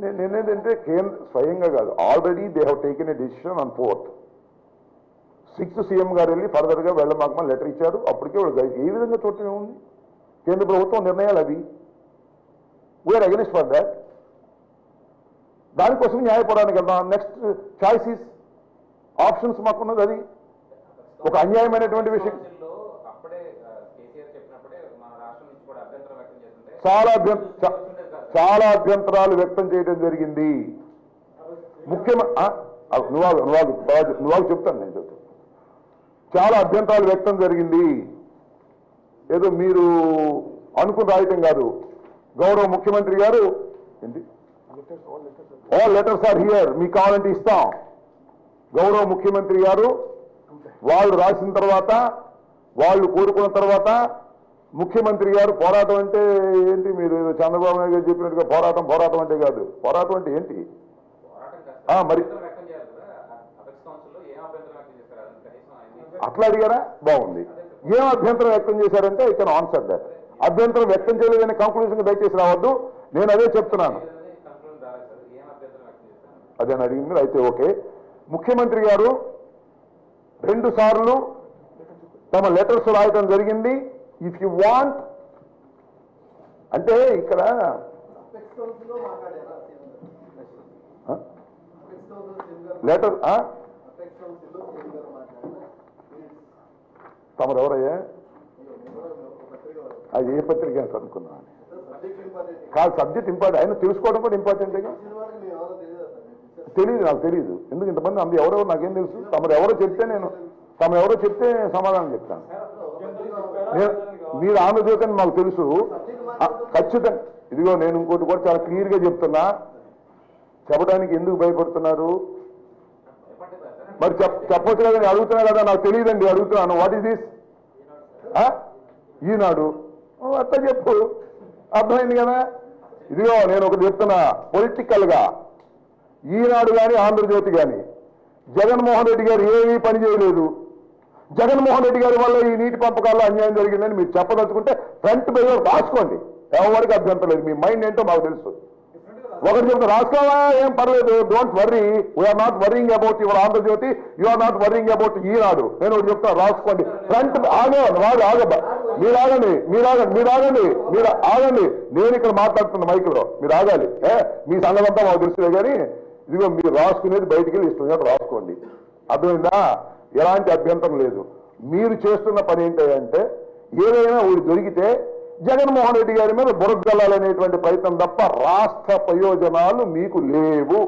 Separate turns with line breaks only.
నేనేంటంటే స్వయంగా కాదు, already they have taken a decision on 4th. 6th CM గారు వెళ్ళి ఫర్దర్గా వెళ్ళమాకమని లెటర్ ఇచ్చారు. అప్పటికే వాళ్ళు ఏ విధంగా చూడటం ఏముంది, కేంద్ర ప్రభుత్వం నిర్ణయాలు అవి. We're against for that. దానికోసం న్యాయపడానికి వెళ్దాం. నెక్స్ట్ చాయిసెస్ ఆప్షన్స్ మాకున్నది. అది ఒక అన్యాయమైనటువంటి విషయం. చాలా అభ్యంతరాలు వ్యక్తం చేయడం జరిగింది. నువ్వు చెప్తాను, నేను చెప్తాను. చాలా అభ్యంతరాలు వ్యక్తం జరిగింది. ఏదో మీరు అనుకుని రాయటం కాదు. గౌరవ ముఖ్యమంత్రి గారు ఏంటి, ఆల్ లెటర్స్ ఆర్ హియర్, మీకు కావాలంటే ఇస్తాం. గౌరవ ముఖ్యమంత్రి గారు వాళ్ళు రాసిన తర్వాత, వాళ్ళు కోరుకున్న తర్వాత, ముఖ్యమంత్రి గారు పోరాటం అంటే ఏంటి, మీరు ఏదో చంద్రబాబు నాయుడు గారు చెప్పినట్టుగా పోరాటం అంటే కాదు. పోరాటం అంటే ఏంటి మరి అట్లా అడిగారా? బాగుంది. ఏం అభ్యంతరం వ్యక్తం చేశారంటే ఐ కెన్ ఆన్సర్ దట్. అభ్యంతరం వ్యక్తం చేయలేదని కంక్లూజన్ దయచేసి రావద్దు. నేను అదే చెప్తున్నాను. అదే అడిగింది. అయితే ఓకే, ముఖ్యమంత్రి గారు 2 సార్లు తమ లెటర్స్ రాయటం జరిగింది. ఇఫ్ యు వాంట్ అంటే ఇక్కడ లెటర్ తమరు ఎవరయ్యా? అది ఏ పత్రిక అనుకున్నా కాదు. సబ్జెక్ట్ ఇంపార్టెంట్, ఆయన తెలుసుకోవడం కూడా ఇంపార్టెంట్గా. తెలియదు, నాకు తెలియదు. ఎందుకు ఇంతమంది అంది ఎవరెవరు నాకేం తెలుసు. తమరు ఎవరో చెప్తే సమాధానం చెప్తాను. మీరు ఆంధ్రజ్యోతి అని మాకు తెలుసు ఖచ్చితంగా. ఇదిగో నేను ఇంకోటి కూడా చాలా క్లియర్గా చెప్తున్నా. చెప్పడానికి ఎందుకు భయపడుతున్నారు? మరి చెప్పొచ్చు కదా, నేను అడుగుతున్నా కదా. నాకు తెలియదండి, అడుగుతున్నాను. What is this? ఈనాడు అట్లా చెప్పు, అర్థమైంది కదా. ఇదిగో నేను ఒకటి చెప్తున్నా, పొలిటికల్గా ఈనాడు కానీ ఆంధ్రజ్యోతి కానీ జగన్మోహన్ రెడ్డి గారు ఏమీ పని చేయలేదు. జగన్మోహన్ రెడ్డి గారి వల్ల ఈ నీటి పంపకాల్లో అన్యాయం జరిగిందని మీరు చెప్పదలుచుకుంటే ఫ్రంట్ పేజ్ రాసుకోండి. ఎవరికి అభ్యంతరం లేదు. మీ మైండ్ ఏంటో మాకు తెలుసు. ఒకటి చెప్తే రాసుకోవా, ఏం పర్లేదు, don't worry. We are not worrying about your Andhra Jyothi, you are not worrying about ఈనాడు. నేను ఒకటి చెప్తాను, రాసుకోండి. ఫ్రంట్ మీరు ఆగండి. నేను ఇక్కడ మాట్లాడుతున్న మైక్లో మీరు ఆగాలి. మీ సంగతంతా మాకు తెలుసులే కానీ ఇదిగో మీరు రాసుకునేది బయటికి వెళ్ళి ఇష్టం రాసుకోండి. అర్థమైందా? ఎలాంటి అభ్యంతరం లేదు. మీరు చేస్తున్న పని ఏంటంటే ఏదైనా ఊరు దొరికితే జగన్మోహన్ రెడ్డి గారి మీద బురదల్లాలనేటువంటి ప్రయత్నం తప్ప రాష్ట్ర ప్రయోజనాలు మీకు లేవు.